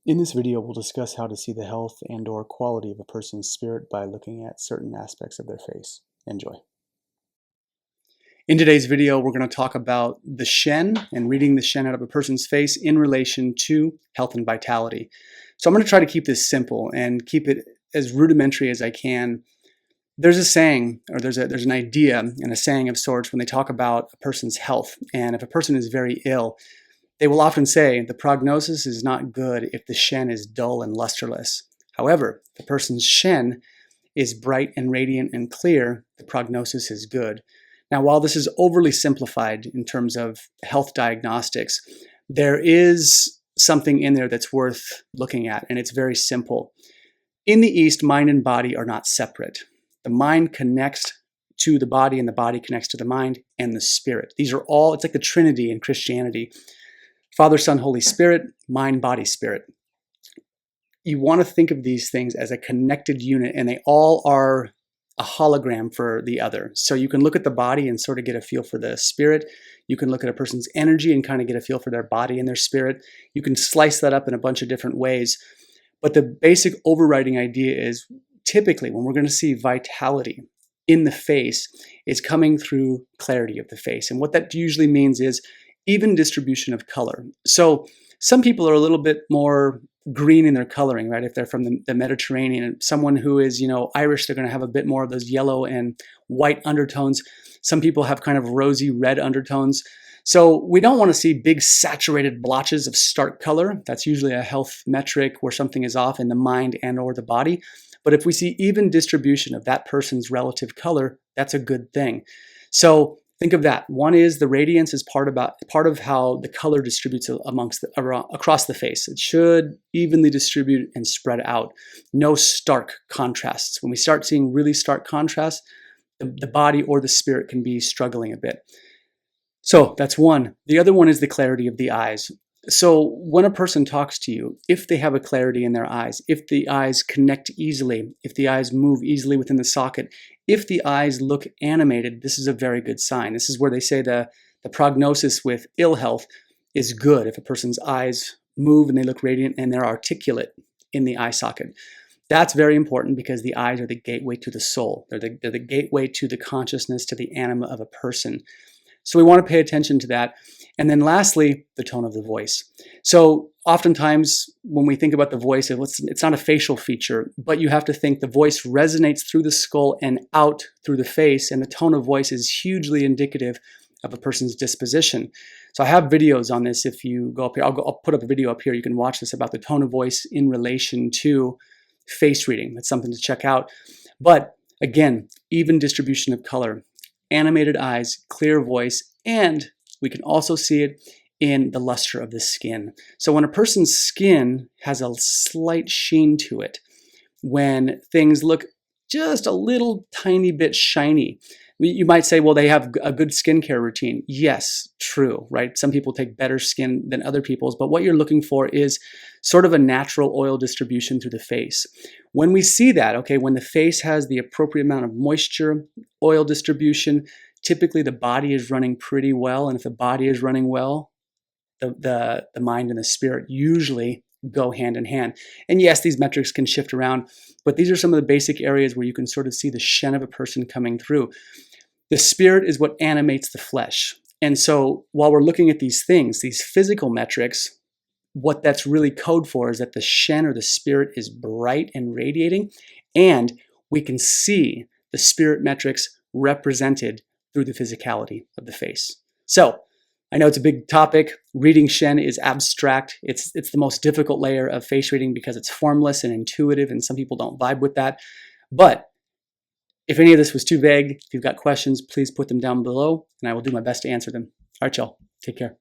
In this video, we'll discuss how to see the health and/or quality of a person's spirit by looking at certain aspects of their face. Enjoy. In today's video, we're going to talk about the Shen and reading the Shen out of a person's face in relation to health and vitality. So I'm going to try to keep this simple and keep it as rudimentary as I can. There's a saying, or there's an idea and a saying of sorts when they talk about a person's health. And if a person is very ill, they will often say the prognosis is not good if the Shen is dull and lusterless. However, if the person's Shen is bright and radiant and clear, the prognosis is good. Now, while this is overly simplified in terms of health diagnostics, there is something in there that's worth looking at, and it's very simple. In the East, mind and body are not separate. The mind connects to the body, and the body connects to the mind and the spirit. These are all, it's like the Trinity in Christianity. Father, Son, Holy Spirit, mind, body, spirit. You want to think of these things as a connected unit, and they all are a hologram for the other. So you can look at the body and sort of get a feel for the spirit. You can look at a person's energy and kind of get a feel for their body and their spirit. You can slice that up in a bunch of different ways. But the basic overriding idea is typically when we're going to see vitality in the face, it's coming through clarity of the face. And what that usually means is even distribution of color. So some people are a little bit more green in their coloring, right? If they're from the Mediterranean, and someone who is, Irish, they're going to have a bit more of those yellow and white undertones. Some people have kind of rosy red undertones. So we don't want to see big saturated blotches of stark color. That's usually a health metric where something is off in the mind and or the body. But if we see even distribution of that person's relative color, that's a good thing. So think of that. One is the radiance is part of how the color distributes across the face. It should evenly distribute and spread out. No stark contrasts. When we start seeing really stark contrasts, the body or the spirit can be struggling a bit. So that's one. The other one is the clarity of the eyes. So when a person talks to you, if they have a clarity in their eyes, if the eyes connect easily, if the eyes move easily within the socket, if the eyes look animated, this is a very good sign. This is where they say the prognosis with ill health is good if a person's eyes move and they look radiant and they're articulate in the eye socket. That's very important because the eyes are the gateway to the soul. They're the gateway to the consciousness, to the anima of a person. So we want to pay attention to that. And then lastly, the tone of the voice. So oftentimes when we think about the voice, it's not a facial feature, but you have to think the voice resonates through the skull and out through the face, and the tone of voice is hugely indicative of a person's disposition. So I have videos on this. If you go up here, I'll put up a video up here. You can watch this about the tone of voice in relation to face reading. That's something to check out. But again, even distribution of color, animated eyes, clear voice, and we can also see it in the luster of the skin. So when a person's skin has a slight sheen to it, when things look just a little tiny bit shiny, you might say, well, they have a good skincare routine. Yes, true, right? Some people take better skin than other people's, but what you're looking for is sort of a natural oil distribution through the face. When we see that, okay, when the face has the appropriate amount of moisture, oil distribution, typically the body is running pretty well. And if the body is running well, the mind and the spirit usually go hand in hand. And yes, these metrics can shift around, but these are some of the basic areas where you can sort of see the Shen of a person coming through. The spirit is what animates the flesh. And so while we're looking at these things, these physical metrics, what that's really code for is that the Shen or the spirit is bright and radiating, and we can see the spirit metrics represented through the physicality of the face. So I know it's a big topic. Reading Shen is abstract. It's the most difficult layer of face reading because it's formless and intuitive, and some people don't vibe with that. But if any of this was too vague, if you've got questions, please put them down below, and I will do my best to answer them. All right, y'all. Take care.